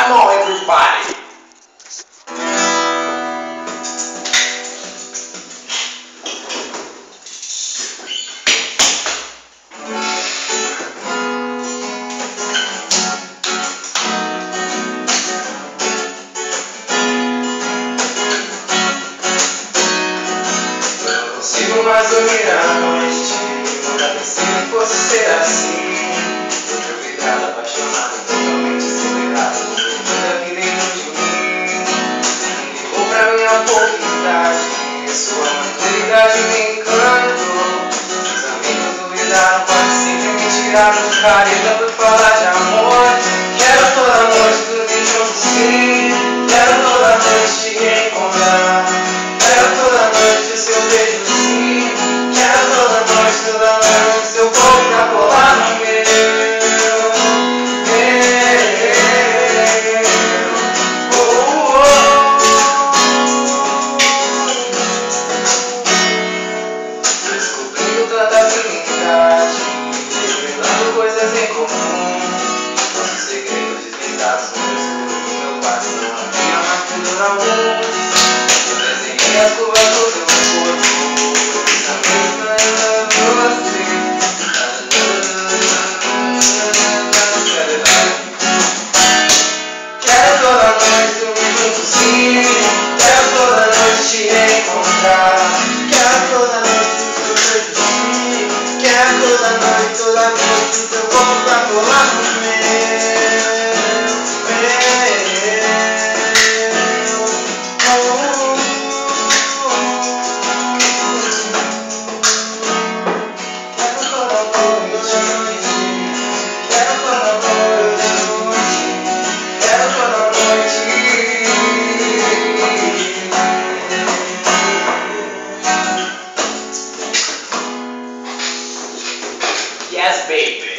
Come on, everybody. Não consigo mais dormir à noite. Nunca pensei que fosse ser assim. Hoje eu obrigado, apaixonado, totalmente acelerado. Nunca vi dentro de mim. Ligou pra minha pouca idade. Sua maturidade me encantou. Os amigos duvidaram, quase sempre me tiraram de cara. E tanto falar de amor. Quero toda noite dormir junto, sim. Quero toda noite te reencontrar. Quero toda noite o seu beijo, sim. Quero toda noite seu corpo pra colar no meu. Descobrindo tanta afinidade, revelando coisas em comum. Nossos segredos desvendados no escuro do meu quarto. Não havia mais tudo na luz. Eu desenhei as curvas do teu corpo. Essa mesma era você. Quero toda noite dormir junto, sim. Quero toda noite te reencontrar. Quero toda noite o seu beijo, sim. Quero toda noite o teu corpo pra colar no meu. Yes, baby.